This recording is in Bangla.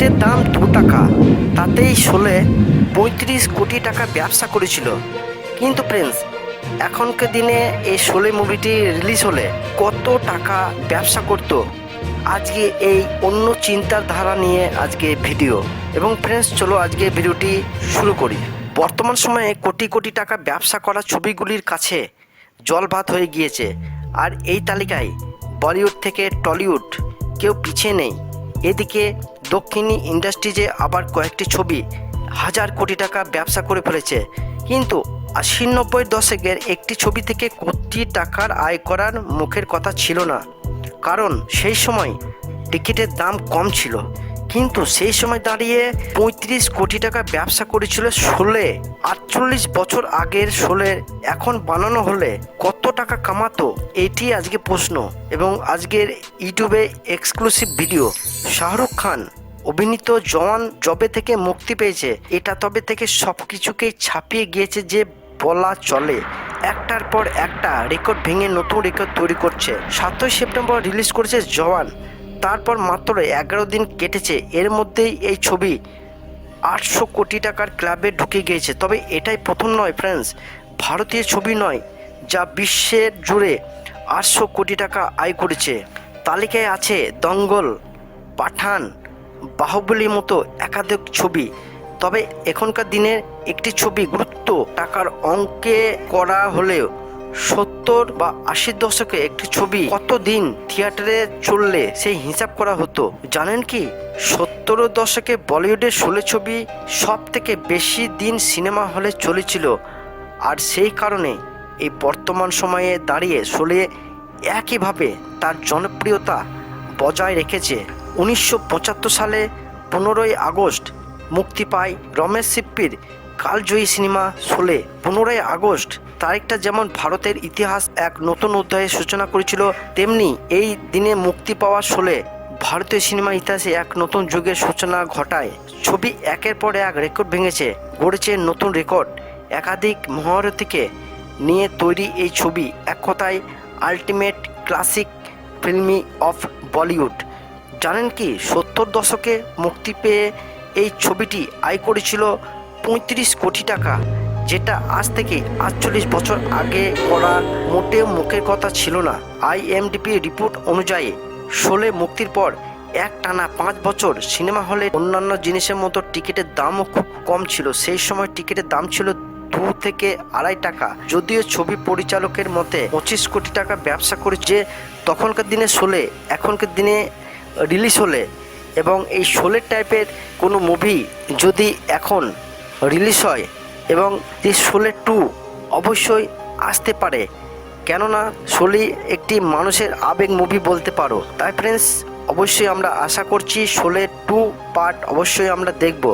টিকিটের দাম 2 টাকা, তাতেই শোলে 35 কোটি টাকা ব্যবসা করেছিল। কিন্তু ফ্রেন্ডস, এখনকার দিনে এই শোলে মুভিটি রিলিজ হলে কত টাকা ব্যবসা করত, আজকে এই অন্য চিন্তার ধারা নিয়ে আজকে ভিডিও। এবং ফ্রেন্ডস, চলো আজকে ভিডিওটি শুরু করি। বর্তমান সময়ে কোটি কোটি টাকা ব্যবসা করা ছবিগুলির কাছে জলভাত হয়ে গিয়েছে, আর এই তালিকায় বলিউড থেকে টলিউড কেউ পিছিয়ে নেই। এদিকে দক্ষিণী ইন্ডাস্ট্রিজে আবার কয়েকটি ছবি হাজার কোটি টাকা ব্যবসা করে ফেলেছে, কিন্তু 80-90 দশকের একটি ছবি থেকে কোটি টাকার আয় করার মুখের কথা ছিল না, কারণ সেই সময় টিকিটের দাম কম ছিল। কিন্তু সেই সময় দাঁড়িয়ে 35 কোটি টাকা ব্যবসা করেছিল শোলে। 48 বছর আগের শোলে এখন বানানো হলে কত টাকা কামাতো, এটি আজকে প্রশ্ন। এবং আজকের ইউটিউবে এক্সক্লুসিভ ভিডিও। শাহরুখ খান অভিনীত জওয়ান জবে থেকে মুক্তি পেয়েছে, এটা তবে থেকে সব কিছুকেই ছাপিয়ে গিয়েছে যে বলা চলে। একটার পর একটা রেকর্ড ভেঙে নতুন রেকর্ড তৈরি করছে। 7ই সেপ্টেম্বর রিলিজ করেছে জওয়ান, তারপর মাত্র 11 দিন কেটেছে, এর মধ্যেই এই ছবি 800 কোটি টাকার ক্লাবে ঢুকে গিয়েছে। তবে এটাই প্রথম নয় ফ্রেন্ডস, ভারতীয় ছবি নয় যা বিশ্বের জুড়ে 800 কোটি টাকা আয় করেছে। তালিকায় আছে দঙ্গল, পাঠান, বাহুবলীর মতো একাধিক ছবি। তবে এখনকার দিনের একটি ছবি গুরুত্ব টাকার অঙ্কে করা হলেও 70 বা 80 দশকে একটি ছবি কতদিন থিয়েটারে চললে সেই হিসাব করা হতো জানেন কি? 70 দশকে বলিউডের শোলে ছবি সব থেকে বেশি দিন সিনেমা হলে চলেছিল, আর সেই কারণে এই বর্তমান সময়ে দাঁড়িয়ে শোলে একইভাবে তার জনপ্রিয়তা বজায় রেখেছে। 1975 সালে 15ই আগস্ট মুক্তি পায় রমেশ সিপ্পির কালজয়ী সিনেমা শোলে। 15ই আগস্ট তারিখটা যেমন ভারতের ইতিহাস এক নতুন অধ্যায়ের সূচনা করেছিল, তেমনি এই দিনে মুক্তি পাওয়া শোলে ভারতীয় সিনেমা ইতিহাসে এক নতুন যুগের সূচনা ঘটায়। ছবি একের পর এক রেকর্ড ভেঙেছে, গড়েছে নতুন রেকর্ড। একাধিক মহারথীকে নিয়ে তৈরি এই ছবি এক কথায় ultimate classic filmy of Bollywood. জানেন কি, 70 দশকে মুক্তি পেয়ে এই ছবিটি আয় করেছিল 35 কোটি টাকা, যেটা আজ থেকে 48 বছর আগে করা মোটেও মুখের কথা ছিল না। IMDb রিপোর্ট অনুযায়ী শোলে মুক্তির পর একটানা 5 বছর সিনেমা হলে অন্যান্য জিনিসের মতো টিকিটের দামও খুব কম ছিল। সেই সময় টিকিটের দাম ছিল 2 থেকে 2.5 টাকা। যদিও ছবি পরিচালকের মতে 25 কোটি টাকা ব্যবসা করেছে তখনকার দিনে শোলে। এখনকার দিনে রিলিজ হলে এবং এই শোলের টাইপের কোনো মুভি যদি এখন রিলিজ হয়, এবং এই শোলে 2 অবশ্যই আসতে পারে, কেননা শোলে একটি মানুষের আবেগ মুভি বলতে পারো। তাই ফ্রেন্ডস, অবশ্যই আমরা আশা করছি শোলে 2 পার্ট অবশ্যই আমরা দেখব।